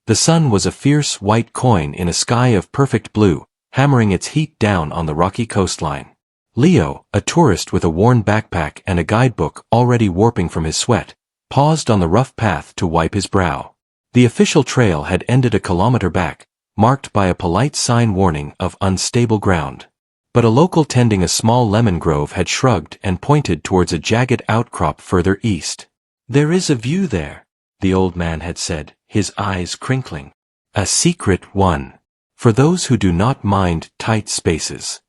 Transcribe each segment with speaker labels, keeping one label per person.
Speaker 1: The sun was a fierce white coin in a sky of perfect blue, hammering its heat down on the rocky coastline. Leo, a tourist with a worn backpack and a guidebook already warping from his sweat, paused on the rough path to wipe his brow. The official trail had ended a kilometer back, marked by a polite sign warning of unstable ground. But a local tending a small lemon grove had shrugged and pointed towards a jagged outcrop further east. "There is a view there," the old man had said, his eyes crinkling. "A secret one. For those who do not mind tight spaces."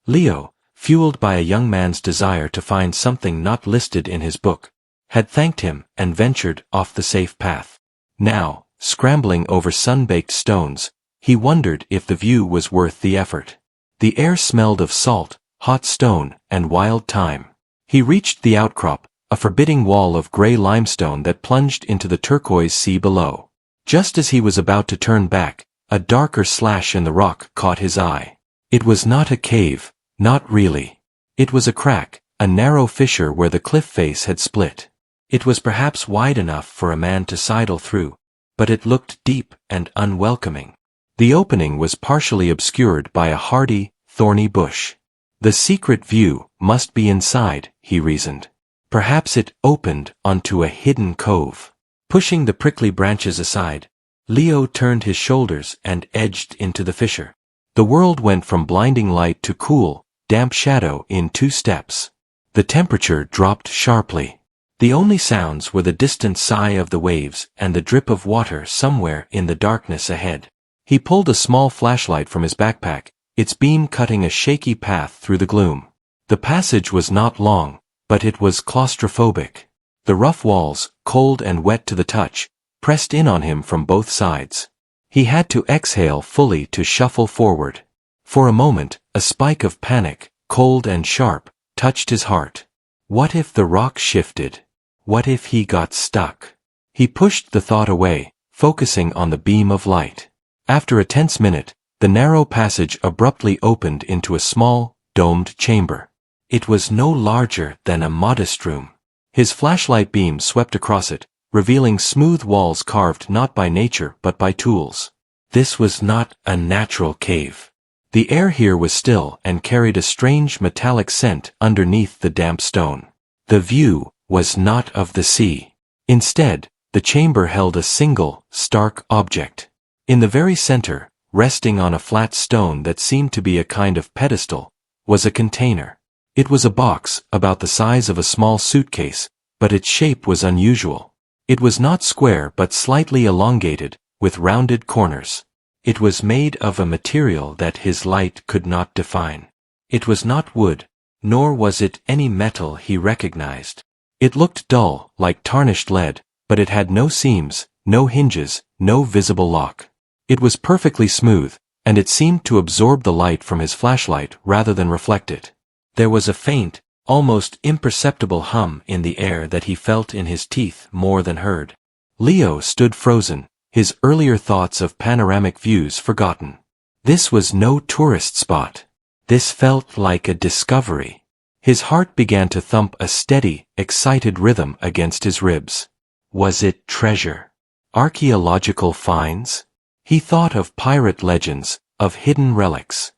Speaker 1: Leo, fueled by a young man's desire to find something not listed in his book, had thanked him and ventured off the safe path. Now, scrambling over sun-baked stones, he wondered if the view was worth the effort. The air smelled of salt, hot stone, and wild thyme. He reached the outcrop, a forbidding wall of gray limestone that plunged into the turquoise sea below. Just as he was about to turn back, a darker slash in the rock caught his eye. It was not a cave, not really. It was a crack, a narrow fissure where the cliff face had split. It was perhaps wide enough for a man to sidle through, but it looked deep and unwelcoming. The opening was partially obscured by a hardy, thorny bush. The secret view must be inside, he reasoned. Perhaps it opened onto a hidden cove. Pushing the prickly branches aside, Leo turned his shoulders and edged into the fissure. The world went from blinding light to cool, damp shadow in 2 steps. The temperature dropped sharply. The only sounds were the distant sigh of the waves and the drip of water somewhere in the darkness ahead. He pulled a small flashlight from his backpack, its beam cutting a shaky path through the gloom. The passage was not long, but it was claustrophobic. The rough walls, cold and wet to the touch, pressed in on him from both sides. He had to exhale fully to shuffle forward. For a moment, a spike of panic, cold and sharp, touched his heart. What if the rock shifted? What if he got stuck? He pushed the thought away, focusing on the beam of light. After a tense minute, the narrow passage abruptly opened into a small, domed chamber. It was no larger than a modest room. His flashlight beam swept across it, revealing smooth walls carved not by nature but by tools. This was not a natural cave. The air here was still and carried a strange metallic scent underneath the damp stone. The view was not of the sea. Instead, the chamber held a single, stark object. In the very center, resting on a flat stone that seemed to be a kind of pedestal, was a container. It was a box about the size of a small suitcase, but its shape was unusual. It was not square but slightly elongated, with rounded corners. It was made of a material that his light could not define. It was not wood, nor was it any metal he recognized. It looked dull, like tarnished lead, but it had no seams, no hinges, no visible lock. It was perfectly smooth, and it seemed to absorb the light from his flashlight rather than reflect it. There was a faint, almost imperceptible hum in the air that he felt in his teeth more than heard. Leo stood frozen, his earlier thoughts of panoramic views forgotten. This was no tourist spot. This felt like a discovery. His heart began to thump a steady, excited rhythm against his ribs. Was it treasure? Archaeological finds? He thought of pirate legends, of hidden relics.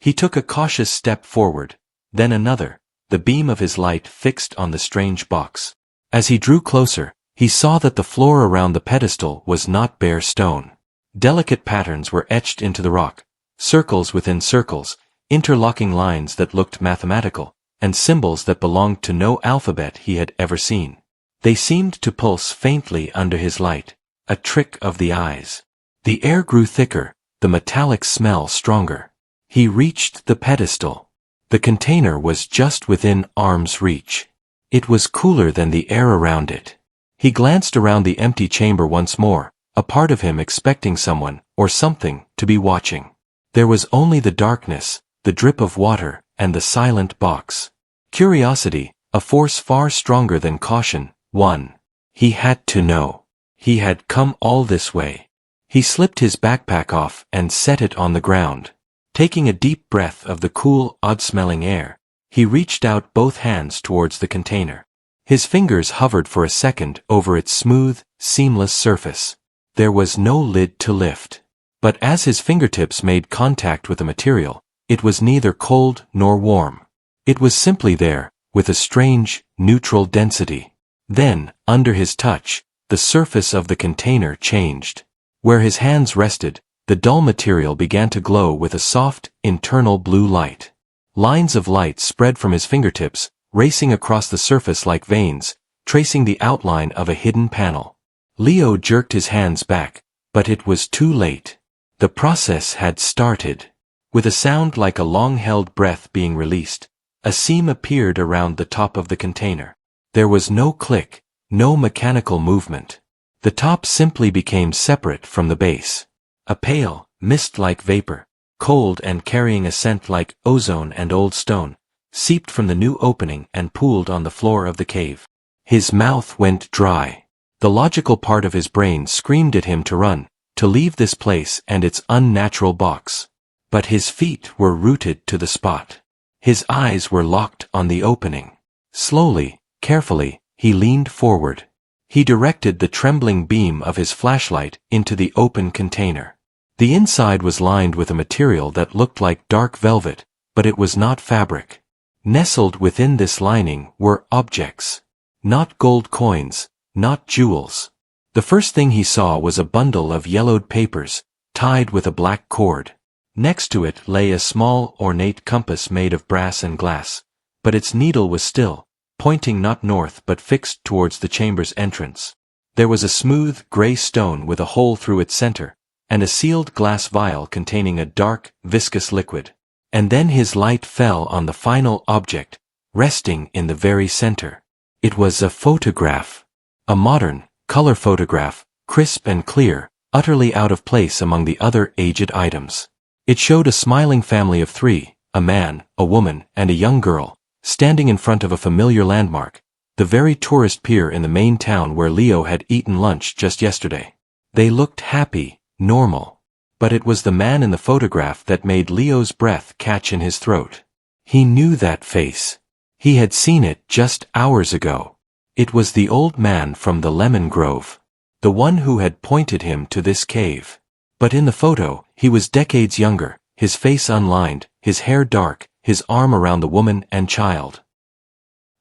Speaker 1: He took a cautious step forward, then another, the beam of his light fixed on the strange box. As he drew closer, he saw that the floor around the pedestal was not bare stone. Delicate patterns were etched into the rock, circles within circles, interlocking lines that looked mathematical, and symbols that belonged to no alphabet he had ever seen. They seemed to pulse faintly under his light, a trick of the eyes. The air grew thicker, the metallic smell stronger. He reached the pedestal. The container was just within arm's reach. It was cooler than the air around it. He glanced around the empty chamber once more, a part of him expecting someone, or something, to be watching. There was only the darkness, the drip of water, and the silent box. Curiosity, a force far stronger than caution, won. He had to know. He had come all this way. He slipped his backpack off and set it on the ground. Taking a deep breath of the cool, odd-smelling air, he reached out both hands towards the container. His fingers hovered for a second over its smooth, seamless surface. There was no lid to lift. But as his fingertips made contact with the material, it was neither cold nor warm. It was simply there, with a strange, neutral density. Then, under his touch, the surface of the container changed. Where his hands rested, the dull material began to glow with a soft, internal blue light. Lines of light spread from his fingertips, racing across the surface like veins, tracing the outline of a hidden panel. Leo jerked his hands back, but it was too late. The process had started. With a sound like a long-held breath being released, a seam appeared around the top of the container. There was no click, no mechanical movement. The top simply became separate from the base. A pale, mist-like vapor, cold and carrying a scent like ozone and old stone, seeped from the new opening and pooled on the floor of the cave. His mouth went dry. The logical part of his brain screamed at him to run, to leave this place and its unnatural box. But his feet were rooted to the spot. His eyes were locked on the opening. Slowly, carefully, he leaned forward. He directed the trembling beam of his flashlight into the open container. The inside was lined with a material that looked like dark velvet, but it was not fabric. Nestled within this lining were objects. Not gold coins, not jewels. The first thing he saw was a bundle of yellowed papers, tied with a black cord. Next to it lay a small, ornate compass made of brass and glass, but its needle was still, pointing not north but fixed towards the chamber's entrance. There was a smooth, gray stone with a hole through its center, and a sealed glass vial containing a dark, viscous liquid. And then his light fell on the final object, resting in the very center. It was a photograph. A modern, color photograph, crisp and clear, utterly out of place among the other aged items. It showed a smiling family of three, a man, a woman, and a young girl, standing in front of a familiar landmark, the very tourist pier in the main town where Leo had eaten lunch just yesterday. They looked happy, normal. But it was the man in the photograph that made Leo's breath catch in his throat. He knew that face. He had seen it just hours ago. It was the old man from the lemon grove. The one who had pointed him to this cave. But in the photo, he was decades younger, his face unlined, his hair dark, his arm around the woman and child.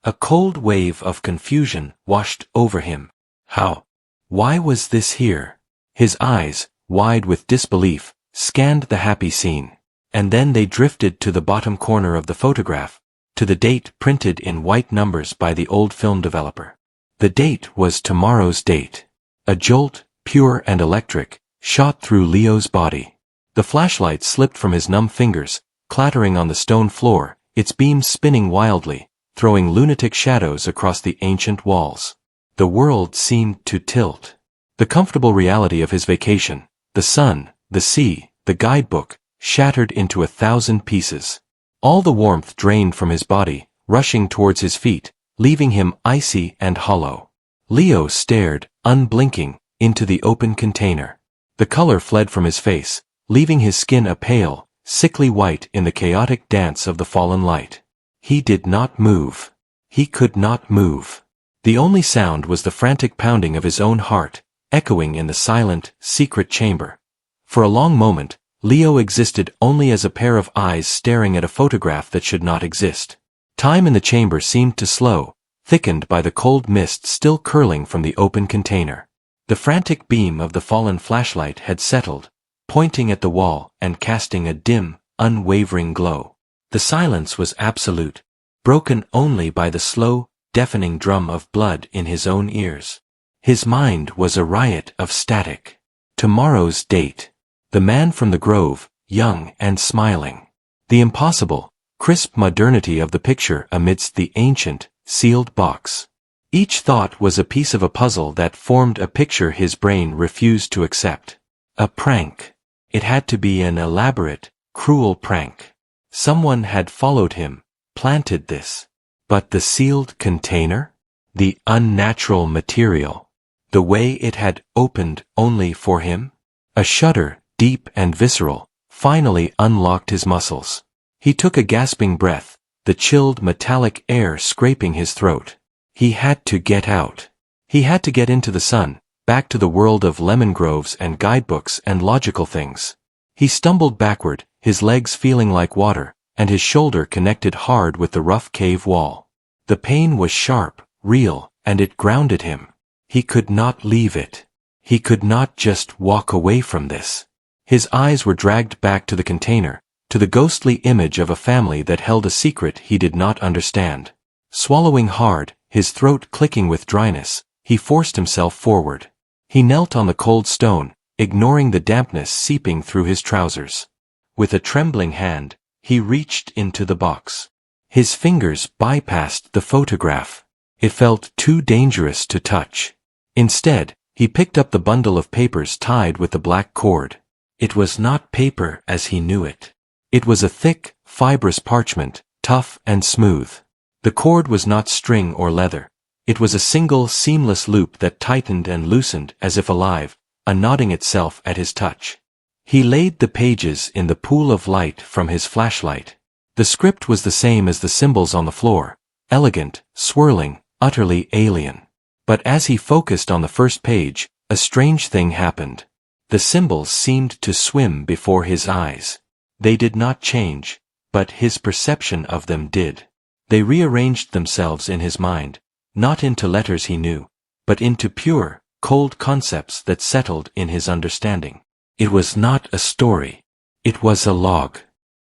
Speaker 1: A cold wave of confusion washed over him. How? Why was this here? His eyes, wide with disbelief, scanned the happy scene. And then they drifted to the bottom corner of the photograph, to the date printed in white numbers by the old film developer. The date was tomorrow's date. A jolt, pure and electric, shot through Leo's body. The flashlight slipped from his numb fingers, clattering on the stone floor, its beams spinning wildly, throwing lunatic shadows across the ancient walls. The world seemed to tilt. The comfortable reality of his vacation, the sun, the sea, the guidebook, shattered into 1,000 pieces. All the warmth drained from his body, rushing towards his feet, leaving him icy and hollow. Leo stared, unblinking, into the open container. The color fled from his face, leaving his skin a pale, sickly white in the chaotic dance of the fallen light. He did not move. He could not move. The only sound was the frantic pounding of his own heart, echoing in the silent, secret chamber. For a long moment, Leo existed only as a pair of eyes staring at a photograph that should not exist. Time in the chamber seemed to slow, thickened by the cold mist still curling from the open container. The frantic beam of the fallen flashlight had settled, pointing at the wall and casting a dim, unwavering glow. The silence was absolute, broken only by the slow, deafening drum of blood in his own ears. His mind was a riot of static. Tomorrow's date. The man from the grove, young and smiling. The impossible, crisp modernity of the picture amidst the ancient, sealed box. Each thought was a piece of a puzzle that formed a picture his brain refused to accept. A prank. It had to be an elaborate, cruel prank. Someone had followed him, planted this. But the sealed container? The unnatural material. The way it had opened only for him? A shudder, deep and visceral, finally unlocked his muscles. He took a gasping breath, the chilled metallic air scraping his throat. He had to get out. He had to get into the sun, back to the world of lemon groves and guidebooks and logical things. He stumbled backward, his legs feeling like water, and his shoulder connected hard with the rough cave wall. The pain was sharp, real, and it grounded him. He could not leave it. He could not just walk away from this. His eyes were dragged back to the container, to the ghostly image of a family that held a secret he did not understand. Swallowing hard, his throat clicking with dryness, he forced himself forward. He knelt on the cold stone, ignoring the dampness seeping through his trousers. With a trembling hand, he reached into the box. His fingers bypassed the photograph. It felt too dangerous to touch. Instead, he picked up the bundle of papers tied with the black cord. It was not paper as he knew it. It was a thick, fibrous parchment, tough and smooth. The cord was not string or leather. It was a single, seamless loop that tightened and loosened as if alive, unknotting itself at his touch. He laid the pages in the pool of light from his flashlight. The script was the same as the symbols on the floor, elegant, swirling, utterly alien. But as he focused on the first page, a strange thing happened. The symbols seemed to swim before his eyes. They did not change, but his perception of them did. They rearranged themselves in his mind, not into letters he knew, but into pure, cold concepts that settled in his understanding. It was not a story. It was a log.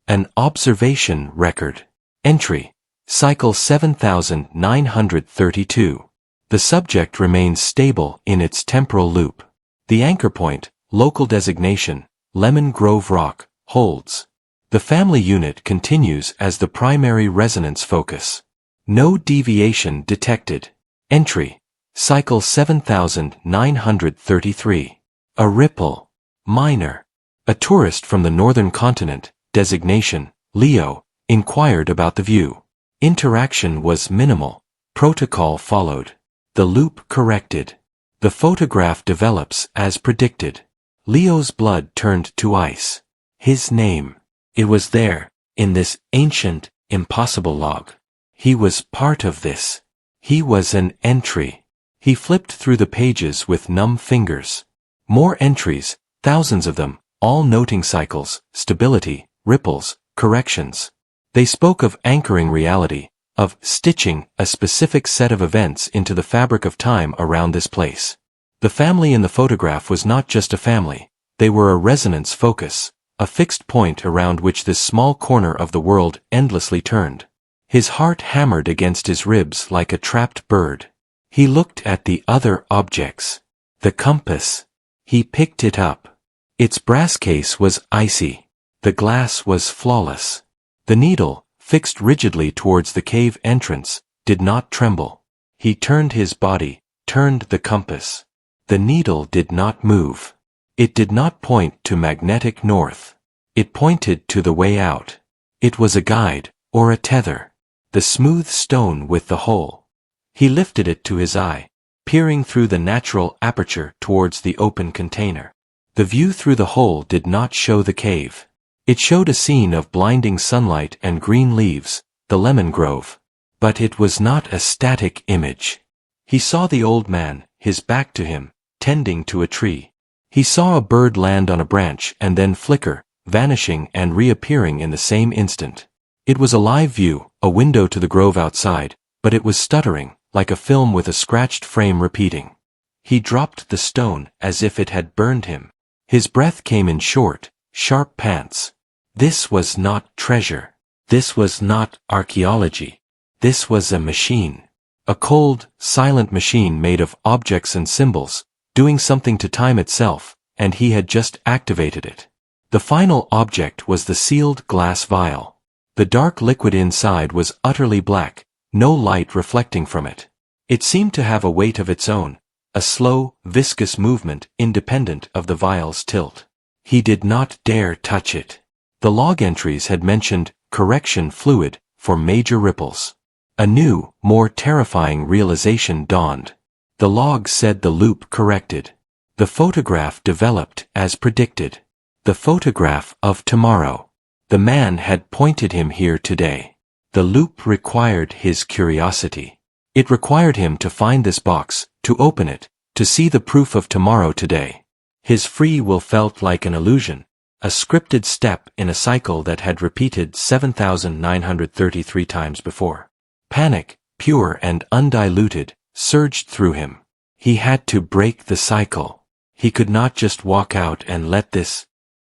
Speaker 1: An observation record. Entry. Cycle 7932. The subject remains stable in its temporal loop. The anchor point, local designation, Lemon Grove Rock, holds. The family unit continues as the primary resonance focus. No deviation detected. Entry. Cycle 7933. A ripple. Minor. A tourist from the northern continent, designation, Leo, inquired about the view. Interaction was minimal. Protocol followed. The loop corrected. The photograph develops as predicted. Leo's blood turned to ice. His name. It was there, in this ancient, impossible log. He was part of this. He was an entry. He flipped through the pages with numb fingers. More entries, thousands of them, all noting cycles, stability, ripples, corrections. They spoke of anchoring reality, of stitching a specific set of events into the fabric of time around this place. The family in the photograph was not just a family. They were a resonance focus, a fixed point around which this small corner of the world endlessly turned. His heart hammered against his ribs like a trapped bird. He looked at the other objects. The compass. He picked it up. Its brass case was icy. The glass was flawless. The needle, fixed rigidly towards the cave entrance, did not tremble. He turned his body, turned the compass. The needle did not move. It did not point to magnetic north. It pointed to the way out. It was a guide, or a tether. The smooth stone with the hole. He lifted it to his eye, peering through the natural aperture towards the open container. The view through the hole did not show the cave. It showed a scene of blinding sunlight and green leaves, the lemon grove. But it was not a static image. He saw the old man, his back to him, tending to a tree. He saw a bird land on a branch and then flicker, vanishing and reappearing in the same instant. It was a live view, a window to the grove outside, but it was stuttering, like a film with a scratched frame repeating. He dropped the stone as if it had burned him. His breath came in short, sharp pants. This was not treasure. This was not archaeology. This was a machine. A cold, silent machine made of objects and symbols, doing something to time itself, and he had just activated it. The final object was the sealed glass vial. The dark liquid inside was utterly black, no light reflecting from it. It seemed to have a weight of its own, a slow, viscous movement independent of the vial's tilt. He did not dare touch it. The log entries had mentioned correction fluid for major ripples. A new, more terrifying realization dawned. The log said the loop corrected. The photograph developed as predicted. The photograph of tomorrow. The man had pointed him here today. The loop required his curiosity. It required him to find this box, to open it, to see the proof of tomorrow today. His free will felt like an illusion, a scripted step in a cycle that had repeated 7,933 times before. Panic, pure and undiluted, surged through him. He had to break the cycle. He could not just walk out and let this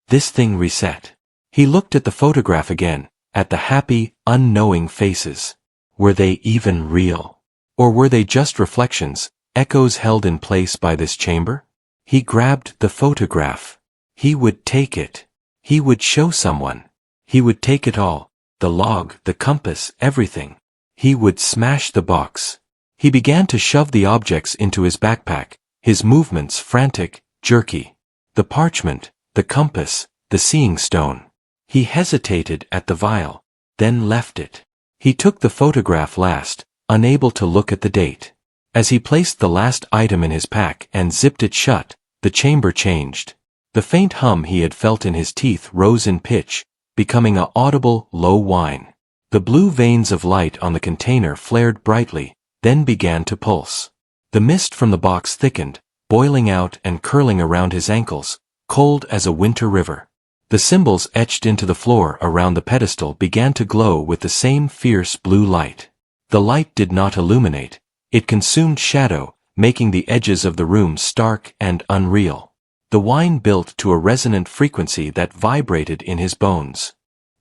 Speaker 1: thing reset. He looked at the photograph again, at the happy, unknowing faces. Were they even real? Or were they just reflections, echoes held in place by this chamber? He grabbed the photograph. He would take it. He would show someone. He would take it all, the log, the compass, everything. He would smash the box. He began to shove the objects into his backpack, his movements frantic, jerky. The parchment, the compass, the seeing stone. He hesitated at the vial, then left it. He took the photograph last, unable to look at the date. As he placed the last item in his pack and zipped it shut, the chamber changed. The faint hum he had felt in his teeth rose in pitch, becoming an audible, low whine. The blue veins of light on the container flared brightly, then began to pulse. The mist from the box thickened, boiling out and curling around his ankles, cold as a winter river. The symbols etched into the floor around the pedestal began to glow with the same fierce blue light. The light did not illuminate, it consumed shadow, making the edges of the room stark and unreal. The whine built to a resonant frequency that vibrated in his bones.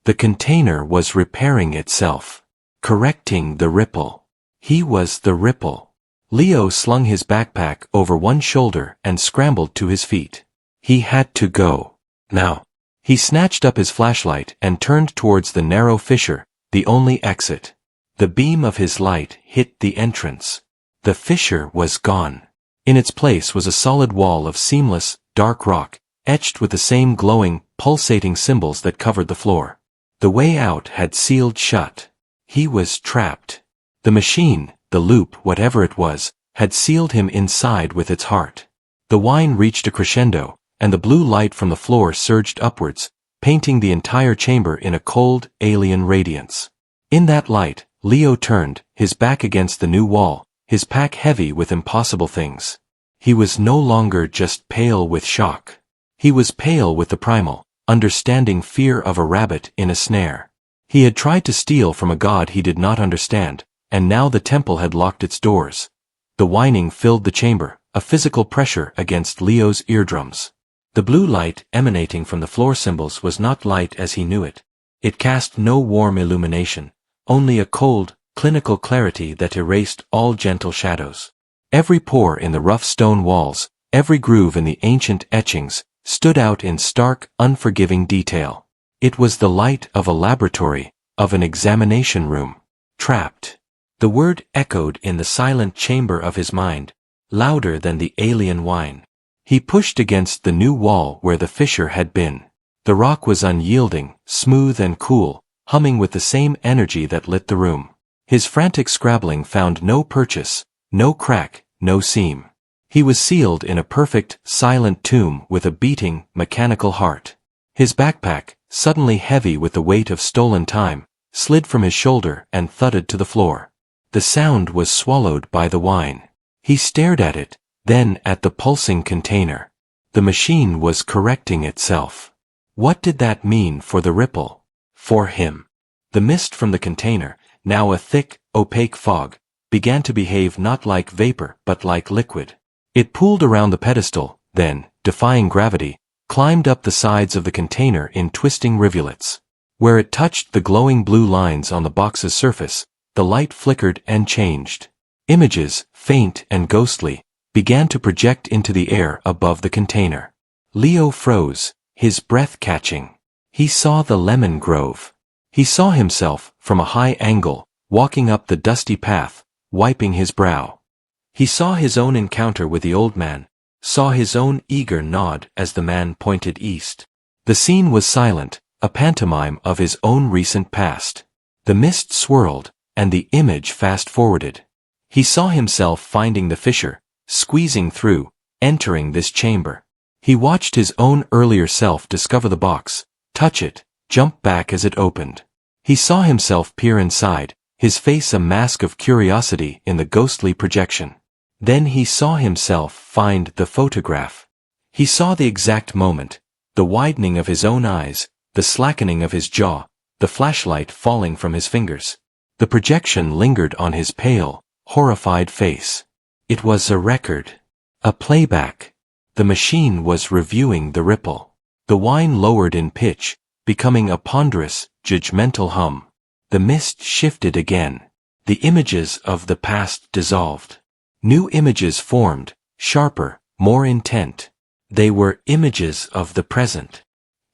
Speaker 1: The container was repairing itself, correcting the ripple. He was the ripple. Leo slung his backpack over one shoulder and scrambled to his feet. He had to go. Now. He snatched up his flashlight and turned towards the narrow fissure, the only exit. The beam of his light hit the entrance. The fissure was gone. In its place was a solid wall of seamless, dark rock, etched with the same glowing, pulsating symbols that covered the floor. The way out had sealed shut. He was trapped. The machine, the loop, whatever it was, had sealed him inside with its heart. The whine reached a crescendo, and the blue light from the floor surged upwards, painting the entire chamber in a cold, alien radiance. In that light, Leo turned, his back against the new wall, his pack heavy with impossible things. He was no longer just pale with shock. He was pale with the primal, understanding fear of a rabbit in a snare. He had tried to steal from a god he did not understand, and now the temple had locked its doors. The whining filled the chamber, a physical pressure against Leo's eardrums. The blue light emanating from the floor symbols was not light as he knew it. It cast no warm illumination, only a cold, clinical clarity that erased all gentle shadows. Every pore in the rough stone walls, every groove in the ancient etchings, stood out in stark, unforgiving detail. It was the light of a laboratory, of an examination room. Trapped. The word echoed in the silent chamber of his mind, louder than the alien whine. He pushed against the new wall where the fissure had been. The rock was unyielding, smooth and cool, humming with the same energy that lit the room. His frantic scrabbling found no purchase, no crack, no seam. He was sealed in a perfect, silent tomb with a beating, mechanical heart. His backpack, suddenly heavy with the weight of stolen time, slid from his shoulder and thudded to the floor. The sound was swallowed by the whine. He stared at it, then at the pulsing container. The machine was correcting itself. What did that mean for the ripple? For him. The mist from the container, now a thick, opaque fog, began to behave not like vapor but like liquid. It pooled around the pedestal, then, defying gravity, climbed up the sides of the container in twisting rivulets. Where it touched the glowing blue lines on the box's surface, the light flickered and changed. Images, faint and ghostly, began to project into the air above the container. Leo froze, his breath catching. He saw the lemon grove. He saw himself, from a high angle, walking up the dusty path, wiping his brow. He saw his own encounter with the old man, saw his own eager nod as the man pointed east. The scene was silent, a pantomime of his own recent past. The mist swirled, and the image fast-forwarded. He saw himself finding the fissure, squeezing through, entering this chamber. He watched his own earlier self discover the box, touch it, jump back as it opened. He saw himself peer inside, his face a mask of curiosity in the ghostly projection. Then he saw himself find the photograph. He saw the exact moment, the widening of his own eyes, the slackening of his jaw, the flashlight falling from his fingers. The projection lingered on his pale, horrified face. It was a record. A playback. The machine was reviewing the ripple. The whine lowered in pitch, becoming a ponderous, judgmental hum. The mist shifted again. The images of the past dissolved. New images formed, sharper, more intent. They were images of the present.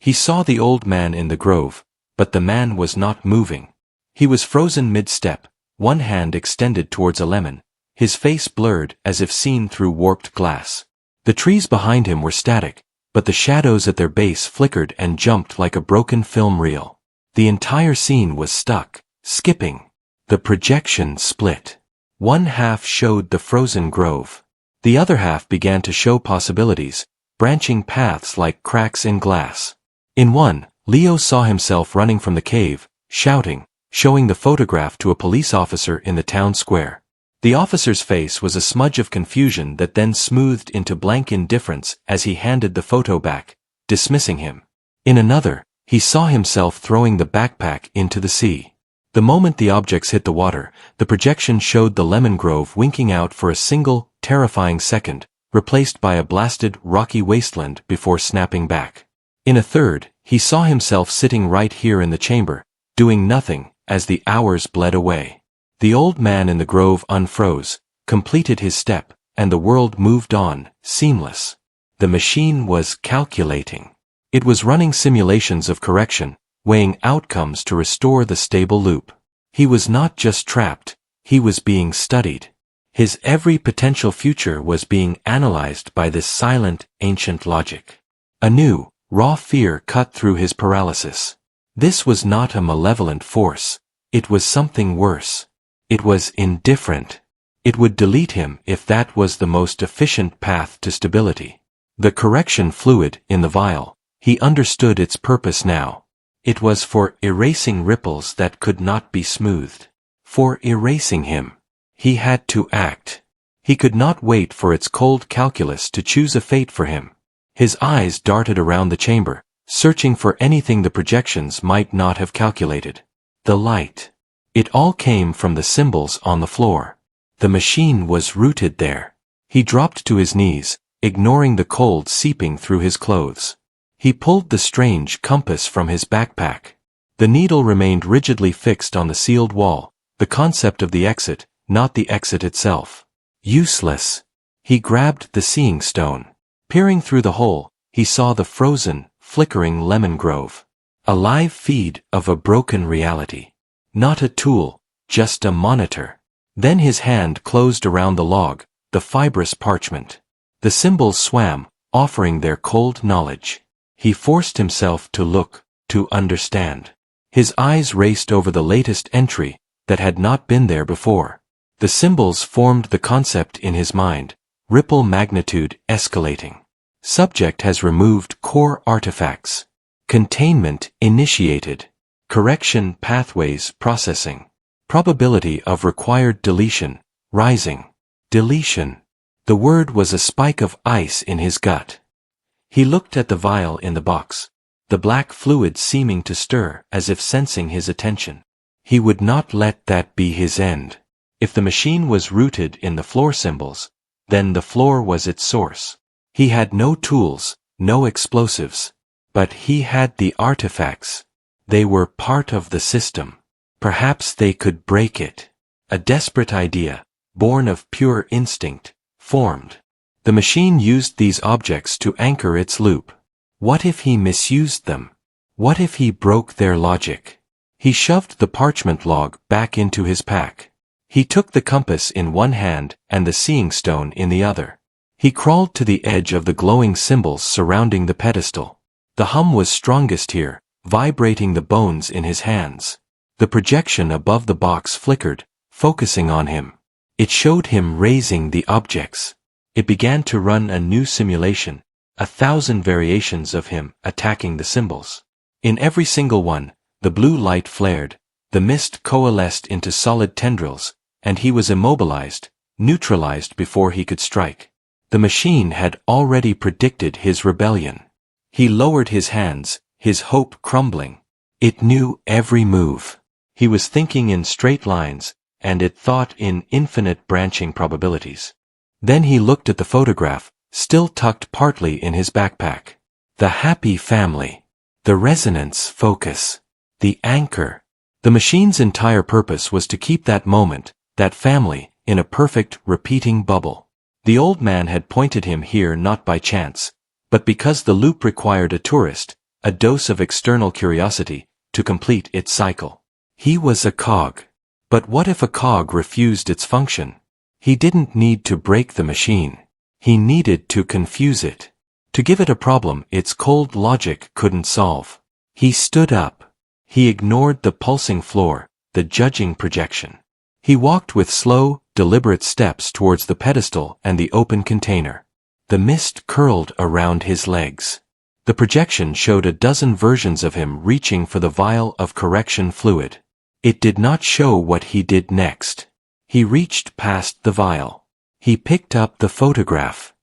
Speaker 1: He saw the old man in the grove, but the man was not moving. He was frozen mid-step, one hand extended towards a lemon, his face blurred as if seen through warped glass. The trees behind him were static, but the shadows at their base flickered and jumped like a broken film reel. The entire scene was stuck, skipping. The projection split. One half showed the frozen grove. The other half began to show possibilities, branching paths like cracks in glass. In one, Leo saw himself running from the cave, shouting, showing the photograph to a police officer in the town square. The officer's face was a smudge of confusion that then smoothed into blank indifference as he handed the photo back, dismissing him. In another, he saw himself throwing the backpack into the sea. The moment the objects hit the water, the projection showed the lemon grove winking out for a single, terrifying second, replaced by a blasted, rocky wasteland before snapping back. In a third, he saw himself sitting right here in the chamber, doing nothing, as the hours bled away. The old man in the grove unfroze, completed his step, and the world moved on, seamless. The machine was calculating. It was running simulations of correction, weighing outcomes to restore the stable loop. He was not just trapped, he was being studied. His every potential future was being analyzed by this silent, ancient logic. A new, raw fear cut through his paralysis. This was not a malevolent force. It was something worse. It was indifferent. It would delete him if that was the most efficient path to stability. The correction fluid in the vial, he understood its purpose now. It was for erasing ripples that could not be smoothed. For erasing him. He had to act. He could not wait for its cold calculus to choose a fate for him. His eyes darted around the chamber, searching for anything the projections might not have calculated. The light. It all came from the symbols on the floor. The machine was rooted there. He dropped to his knees, ignoring the cold seeping through his clothes. He pulled the strange compass from his backpack. The needle remained rigidly fixed on the sealed wall, the concept of the exit, not the exit itself. Useless. He grabbed the seeing stone. Peering through the hole, he saw the frozen, flickering lemon grove. A live feed of a broken reality. Not a tool, just a monitor. Then his hand closed around the log, the fibrous parchment. The symbols swam, offering their cold knowledge. He forced himself to look, to understand. His eyes raced over the latest entry that had not been there before. The symbols formed the concept in his mind, ripple magnitude escalating. Subject has removed core artifacts. Containment initiated. Correction pathways processing. Probability of required deletion, rising. Deletion. The word was a spike of ice in his gut. He looked at the vial in the box, the black fluid seeming to stir as if sensing his attention. He would not let that be his end. If the machine was rooted in the floor symbols, then the floor was its source. He had no tools, no explosives. But he had the artifacts. They were part of the system. Perhaps they could break it. A desperate idea, born of pure instinct, formed. The machine used these objects to anchor its loop. What if he misused them? What if he broke their logic? He shoved the parchment log back into his pack. He took the compass in one hand and the seeing stone in the other. He crawled to the edge of the glowing symbols surrounding the pedestal. The hum was strongest here, vibrating the bones in his hands. The projection above the box flickered, focusing on him. It showed him raising the objects. It began to run a new simulation, 1,000 variations of him attacking the symbols. In every single one, the blue light flared, the mist coalesced into solid tendrils, and he was immobilized, neutralized before he could strike. The machine had already predicted his rebellion. He lowered his hands, his hope crumbling. It knew every move. He was thinking in straight lines, and it thought in infinite branching probabilities. Then he looked at the photograph, still tucked partly in his backpack. The happy family. The resonance focus. The anchor. The machine's entire purpose was to keep that moment, that family, in a perfect, repeating bubble. The old man had pointed him here not by chance, but because the loop required a tourist, a dose of external curiosity, to complete its cycle. He was a cog. But what if a cog refused its function? He didn't need to break the machine. He needed to confuse it. To give it a problem its cold logic couldn't solve. He stood up. He ignored the pulsing floor, the judging projection. He walked with slow, deliberate steps towards the pedestal and the open container. The mist curled around his legs. The projection showed a dozen versions of him reaching for the vial of correction fluid. It did not show what he did next. He reached past the vial. He picked up the photograph.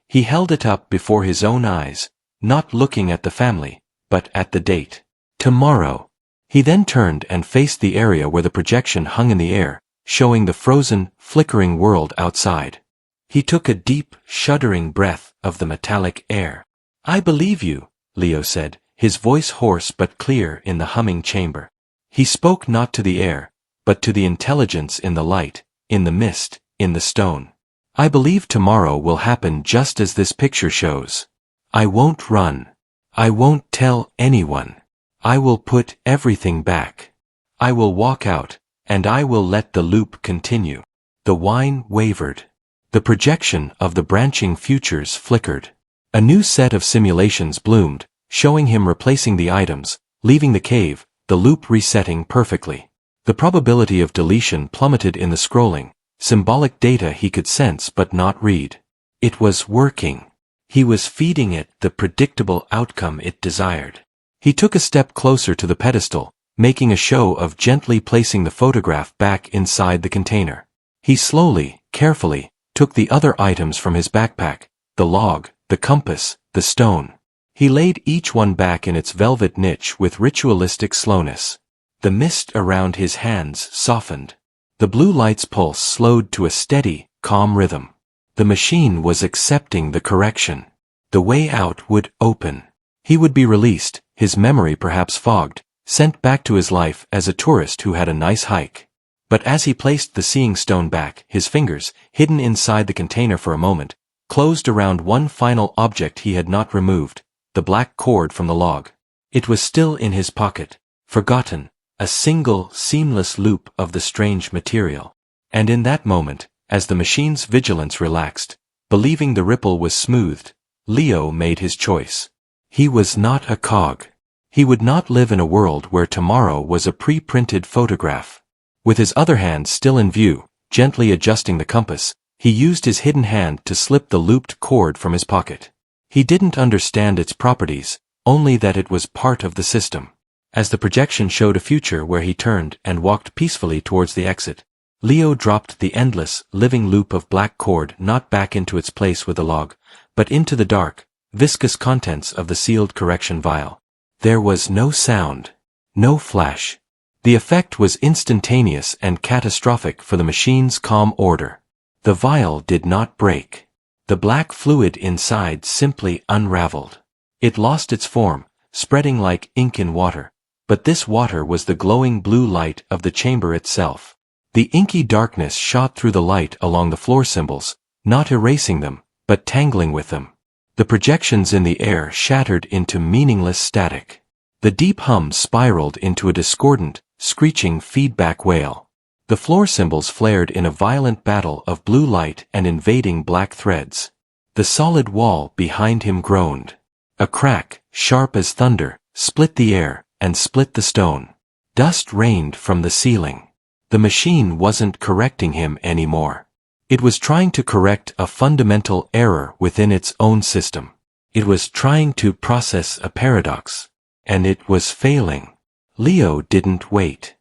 Speaker 1: He held it up before his own eyes, not looking at the family, but at the date. Tomorrow. He then turned and faced the area where the projection hung in the air, showing the frozen, flickering world outside. He took a deep, shuddering breath of the metallic air. "I believe you," Leo said, his voice hoarse but clear in the humming chamber. He spoke not to the air, but to the intelligence in the light, in the mist, in the stone. "I believe tomorrow will happen just as this picture shows. I won't run. I won't tell anyone. I will put everything back. I will walk out, and I will let the loop continue." The wine wavered. The projection of the branching futures flickered. A new set of simulations bloomed, showing him replacing the items, leaving the cave, the loop resetting perfectly. The probability of deletion plummeted in the scrolling, symbolic data he could sense but not read. It was working. He was feeding it the predictable outcome it desired. He took a step closer to the pedestal, making a show of gently placing the photograph back inside the container. He slowly, carefully, took the other items from his backpack, the log, the compass, the stone. He laid each one back in its velvet niche with ritualistic slowness. The mist around his hands softened. The blue light's pulse slowed to a steady, calm rhythm. The machine was accepting the correction. The way out would open. He would be released, his memory perhaps fogged, sent back to his life as a tourist who had a nice hike. But as he placed the seeing stone back, his fingers, hidden inside the container for a moment, closed around one final object he had not removed, the black cord from the log. It was still in his pocket, forgotten, a single, seamless loop of the strange material. And in that moment, as the machine's vigilance relaxed, believing the ripple was smoothed, Leo made his choice. He was not a cog. He would not live in a world where tomorrow was a pre-printed photograph. With his other hand still in view, gently adjusting the compass, he used his hidden hand to slip the looped cord from his pocket. He didn't understand its properties, only that it was part of the system. As the projection showed a future where he turned and walked peacefully towards the exit, Leo dropped the endless, living loop of black cord not back into its place with the log, but into the dark, viscous contents of the sealed correction vial. There was no sound, no flash. The effect was instantaneous and catastrophic for the machine's calm order. The vial did not break. The black fluid inside simply unraveled. It lost its form, spreading like ink in water, but this water was the glowing blue light of the chamber itself. The inky darkness shot through the light along the floor symbols, not erasing them, but tangling with them. The projections in the air shattered into meaningless static. The deep hum spiraled into a discordant, screeching feedback wail. The floor symbols flared in a violent battle of blue light and invading black threads. The solid wall behind him groaned. A crack, sharp as thunder, split the air and split the stone. Dust rained from the ceiling. The machine wasn't correcting him anymore. It was trying to correct a fundamental error within its own system. It was trying to process a paradox. And it was failing. Leo didn't wait.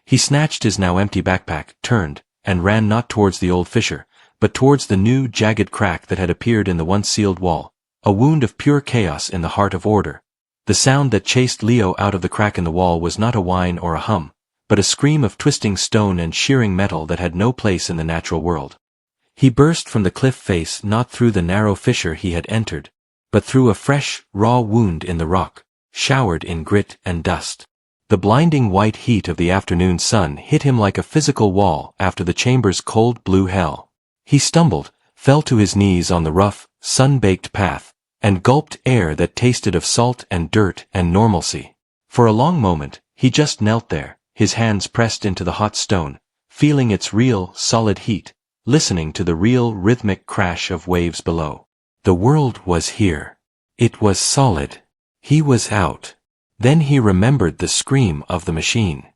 Speaker 1: He snatched his now empty backpack, turned, and ran not towards the old fissure, but towards the new, jagged crack that had appeared in the once sealed wall, a wound of pure chaos in the heart of order. The sound that chased Leo out of the crack in the wall was not a whine or a hum, but a scream of twisting stone and shearing metal that had no place in the natural world. He burst from the cliff face not through the narrow fissure he had entered, but through a fresh, raw wound in the rock, showered in grit and dust. The blinding white heat of the afternoon sun hit him like a physical wall after the chamber's cold blue hell. He stumbled, fell to his knees on the rough, sun-baked path, and gulped air that tasted of salt and dirt and normalcy. For a long moment, he just knelt there, his hands pressed into the hot stone, feeling its real, solid heat, listening to the real rhythmic crash of waves below. The world was here. It was solid. He was out. Then he remembered the scream of the machine.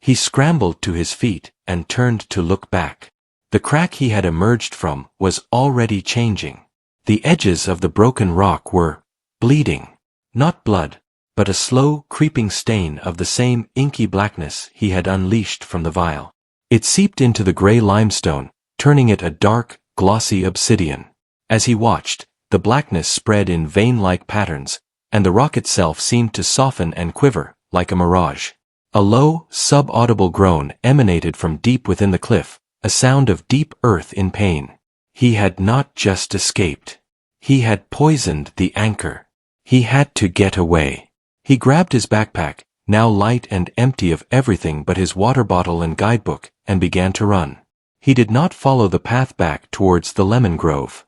Speaker 1: He scrambled to his feet and turned to look back. The crack he had emerged from was already changing. The edges of the broken rock were bleeding. Not blood, but a slow, creeping stain of the same inky blackness he had unleashed from the vial. It seeped into the gray limestone, turning it a dark, glossy obsidian. As he watched, the blackness spread in vein-like patterns, and the rock itself seemed to soften and quiver, like a mirage. A low, sub-audible groan emanated from deep within the cliff, a sound of deep earth in pain. He had not just escaped. He had poisoned the anchor. He had to get away. He grabbed his backpack, now light and empty of everything but his water bottle and guidebook, and began to run. He did not follow the path back towards the lemon grove.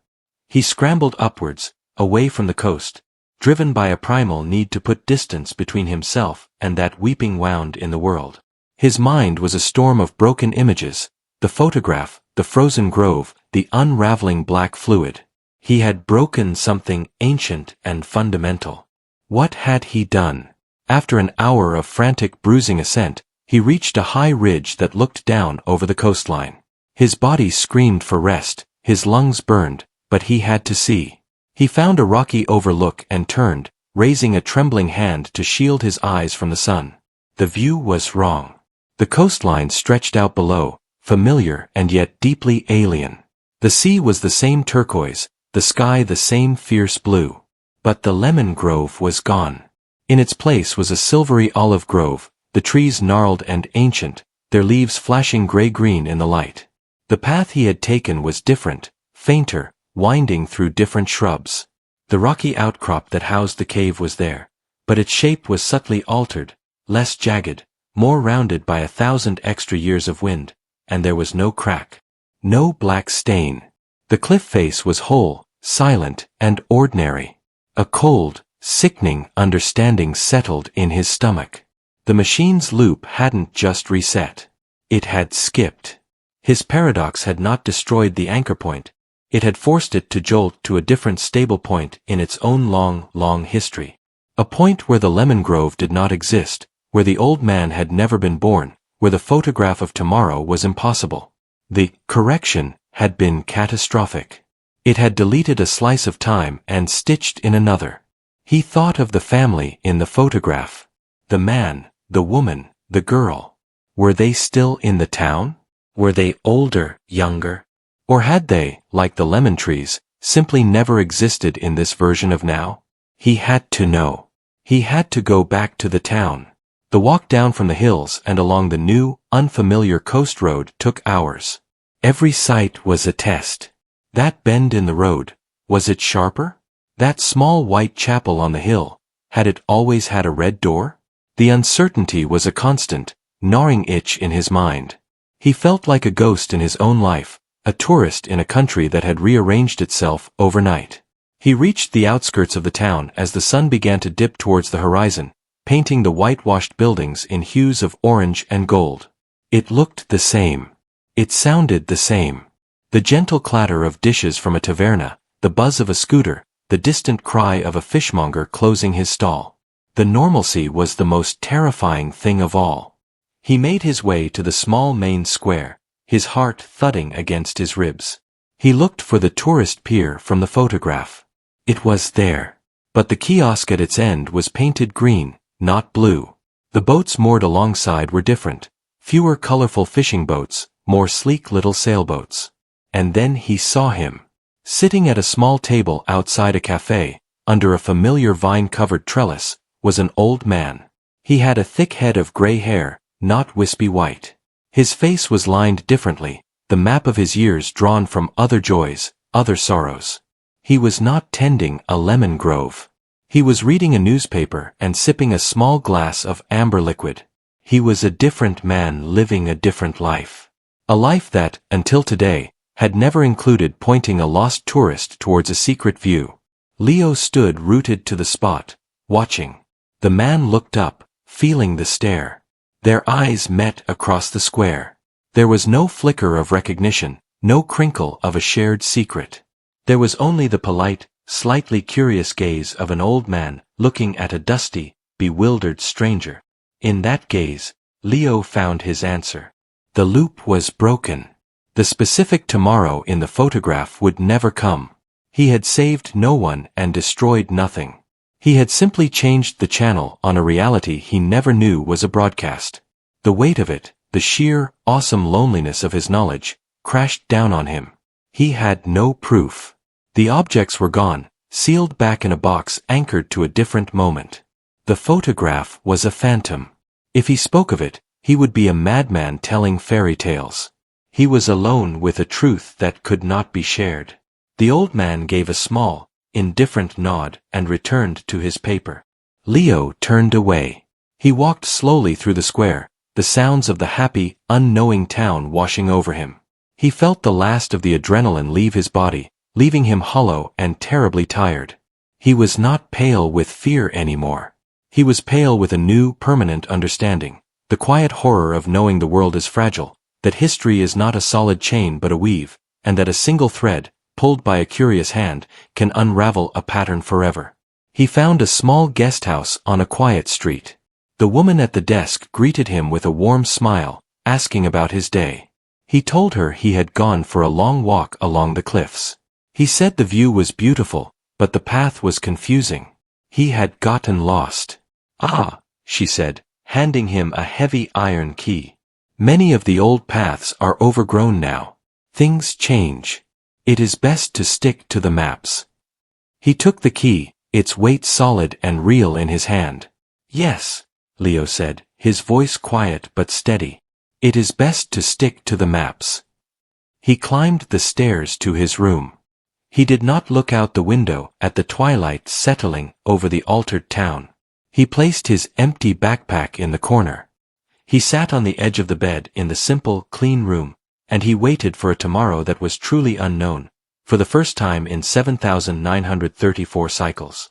Speaker 1: He scrambled upwards, away from the coast, driven by a primal need to put distance between himself and that weeping wound in the world. His mind was a storm of broken images, the photograph, the frozen grove, the unraveling black fluid. He had broken something ancient and fundamental. What had he done? After an hour of frantic bruising ascent, he reached a high ridge that looked down over the coastline. His body screamed for rest, his lungs burned, but he had to see. He found a rocky overlook and turned, raising a trembling hand to shield his eyes from the sun. The view was wrong. The coastline stretched out below, familiar and yet deeply alien. The sea was the same turquoise, the sky the same fierce blue. But the lemon grove was gone. In its place was a silvery olive grove, the trees gnarled and ancient, their leaves flashing gray-green in the light. The path he had taken was different, fainter, winding through different shrubs. The rocky outcrop that housed the cave was there, but its shape was subtly altered, less jagged, more rounded by 1,000 extra years of wind, and there was no crack. No black stain. The cliff face was whole, silent, and ordinary. A cold, sickening understanding settled in his stomach. The machine's loop hadn't just reset. It had skipped. His paradox had not destroyed the anchor point. It had forced it to jolt to a different stable point in its own long, long history. A point where the lemon grove did not exist, where the old man had never been born, where the photograph of tomorrow was impossible. The correction had been catastrophic. It had deleted a slice of time and stitched in another. He thought of the family in the photograph. The man, the woman, the girl. Were they still in the town? Were they older, younger? Or had they, like the lemon trees, simply never existed in this version of now? He had to know. He had to go back to the town. The walk down from the hills and along the new, unfamiliar coast road took hours. Every sight was a test. That bend in the road, was it sharper? That small white chapel on the hill, had it always had a red door? The uncertainty was a constant, gnawing itch in his mind. He felt like a ghost in his own life, a tourist in a country that had rearranged itself overnight. He reached the outskirts of the town as the sun began to dip towards the horizon, painting the whitewashed buildings in hues of orange and gold. It looked the same. It sounded the same. The gentle clatter of dishes from a taverna, the buzz of a scooter, the distant cry of a fishmonger closing his stall. The normalcy was the most terrifying thing of all. He made his way to the small main square, his heart thudding against his ribs. He looked for the tourist pier from the photograph. It was there. But the kiosk at its end was painted green, not blue. The boats moored alongside were different. Fewer colorful fishing boats, more sleek little sailboats. And then he saw him. Sitting at a small table outside a cafe, under a familiar vine-covered trellis, was an old man. He had a thick head of gray hair, not wispy white. His face was lined differently, the map of his years drawn from other joys, other sorrows. He was not tending a lemon grove. He was reading a newspaper and sipping a small glass of amber liquid. He was a different man living a different life. A life that, until today, had never included pointing a lost tourist towards a secret view. Leo stood rooted to the spot, watching. The man looked up, feeling the stare. Their eyes met across the square. There was no flicker of recognition, no crinkle of a shared secret. There was only the polite, slightly curious gaze of an old man looking at a dusty, bewildered stranger. In that gaze, Leo found his answer. The loop was broken. The specific tomorrow in the photograph would never come. He had saved no one and destroyed nothing. He had simply changed the channel on a reality he never knew was a broadcast. The weight of it, the sheer, awesome loneliness of his knowledge, crashed down on him. He had no proof. The objects were gone, sealed back in a box anchored to a different moment. The photograph was a phantom. If he spoke of it, he would be a madman telling fairy tales. He was alone with a truth that could not be shared. The old man gave a small, indifferent nod and returned to his paper. Leo turned away. He walked slowly through the square, the sounds of the happy, unknowing town washing over him. He felt the last of the adrenaline leave his body, leaving him hollow and terribly tired. He was not pale with fear anymore. He was pale with a new, permanent understanding, the quiet horror of knowing the world is fragile, that history is not a solid chain but a weave, and that a single thread, pulled by a curious hand, can unravel a pattern forever. He found a small guest house on a quiet street. The woman at the desk greeted him with a warm smile, asking about his day. He told her he had gone for a long walk along the cliffs. He said the view was beautiful, but the path was confusing. He had gotten lost. "Ah," she said, handing him a heavy iron key. "Many of the old paths are overgrown now. Things change. It is best to stick to the maps." He took the key, its weight solid and real in his hand. "Yes," Leo said, his voice quiet but steady. "It is best to stick to the maps." He climbed the stairs to his room. He did not look out the window at the twilight settling over the altered town. He placed his empty backpack in the corner. He sat on the edge of the bed in the simple, clean room, and he waited for a tomorrow that was truly unknown, for the first time in 7,934 cycles.